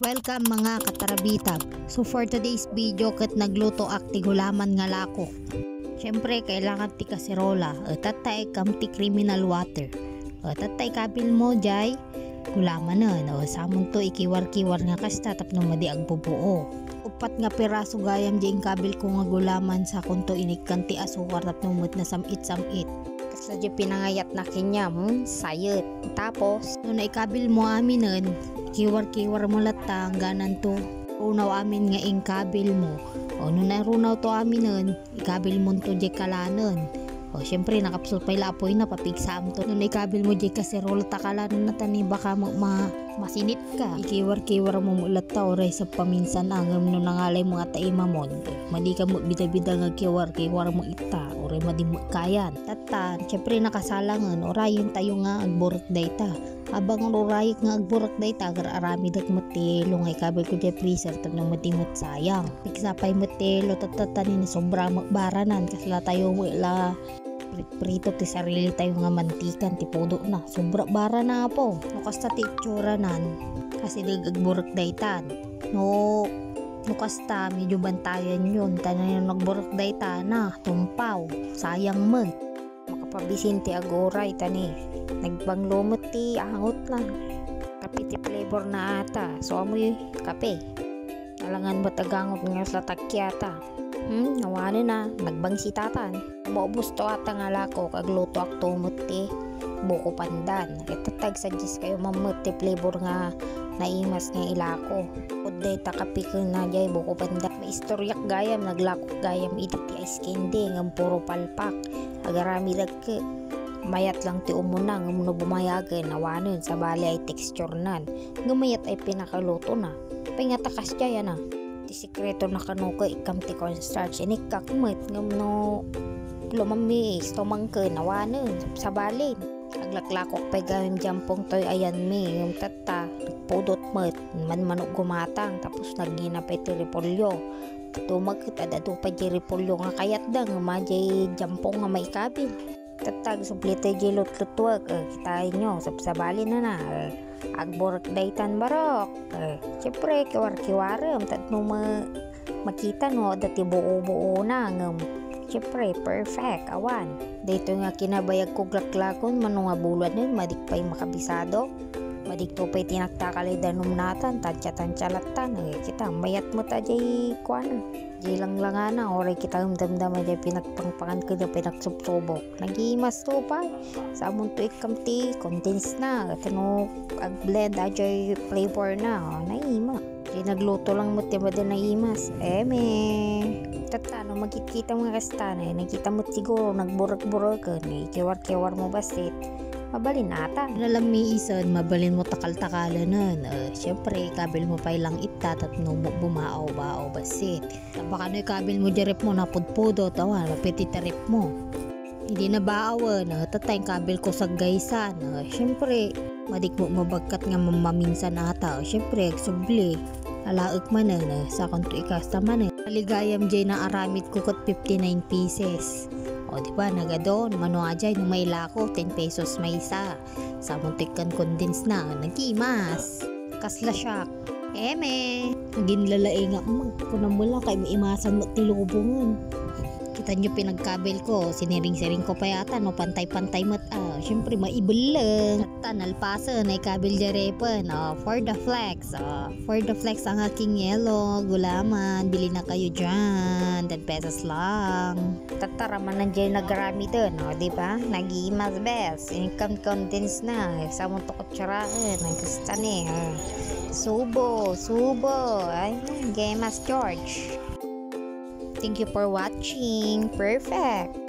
Welcome mga katarabita. So for today's video kat nagluto ak ti gulaman nga lako. Syempre kailangan ti kaserola at tatay kam ti criminal water. At tatay kabil mo jay gulaman na samon to ikiwar-kiwar nga kasta tapno madi agbubuo. Upat nga piraso gayam jay kabil ko nga gulaman sa kunto inikkan ti asukar tapno mut na samit-samit. Sa di pinangayat na kinyam sayet. Tapos no naikabil mo aminan kiwar-kiwar mo latang ganan to runaw amin nga ingkabil mo o no na runaw to aminan ikabil mo to di kalanan o syempre nakapsul pa ilapoy na papigsam to no naikabil mo di kaserol takalan na tani baka masinit ka ikiwar-kiwar mo mulat ta oray sa paminsan angam no nangalay mga taimamon madi ka mo bida-bida nga kiwar-kiwar mo ita oray madi mo kayan tatan syempre nakasalangan orayon tayo nga agborot dayta abang rurayik nga agburak dayta agar arami dak matelo nga ikabil ko di freezer tapno matimot sayang pigsapay matelo tatatanin ni sobra makbaranan kasla tayo wala prito ti sarili tayo nga mantikan ti pudo na sobra bara na po no kasta ti itsuranan kasi agburak daytan no kasta medyo bantayan yun tanan yung nagburak dayta na tumpaw sayang mo makapabisin ti agoray tani nagbanglumot ti angot lang kape ti flavor na ata so amoy kape alangan mo tagangot nga sa takyata nawani na nagbangsitatan maubos to ata nga lako kagluto ak tumot ti buko pandan itatag sa gis kayo mamot ti flavor nga naimas nga ilako uday takapi ko na jay buko pandan maistoryak gayam naglako gayam iti ti ice candy nga puro palpak agarami dagke mayat lang ti umunang no bumayagan nawanon sa bali ay texture nan gumayat ay pinakaluto na pingatakas jaya na ti sikreto na kanuka ikam ti cornstarch inikakmet ngam no lumami stomangke nawanon sa balin aglaklakok pa gawin jampong toy ayan mi yung tata pudot met manok gumatang tapos nagginapay ti repolyo tumagkita dado pa di repolyo nga kayat dang majay jampong nga maikabil tatag suplite di lut-lutwag kita nyo sabsabali na agborak daytan barok syempre kiwar-kiwarem tatno makita no dati buo-buo na syempre perfect awan dito nga kinabayag ko glaklakon mano nga bulad nun madikpay makabisado madikto pa'y tinagtakalay danum natan tansya-tansyalatan kita mayat mo ta jay kuana jay langlangana oray kita damdama jay pinagpangpangan ko na pinagsubsobok nagimas to pa sa amon to ikam ti condense na katano agblend jay flavor na naima jay nagluto lang mo ti mada naimas tatano magkikita mga kastana nakita mo siguro nagburag-burag kiwar-kiwar mo basit mabalin ata nalami isan mabalin mo takal-takalan nun syempre kabil mo pa ilang itat at bumaaw basit baka no kabil mo dirip mo napudpudo tawa napetitarip mo hindi na baawan tatay kabil ko sa gaysan syempre madik mo mabagkat nga mamaminsan ata syempre agsubli alaag manan sa kanto ikasta manan maligayam jay na aramid ko kat 59 pieces o diba nagadon mano ajay nung may lako 10 pesos may isa sa muntikan condense na nagimas kasla shock naging lalae nga kunan mo lang kay maimasan mo tilubungan kita nyo pinagkabel ko siniring-siring ko pa yata no pantay-pantay mat syempre maibulang nalpasa na ikabel jarepan for the flex ang aking yellow gulaman bili na kayo dyan 10 pesos lang tataraman nandiyan nagrami dun diba nagimas best income condense na sa mong tukutsaraan nagkasta subo ay Gemas George. Thank you for watching. Perfect.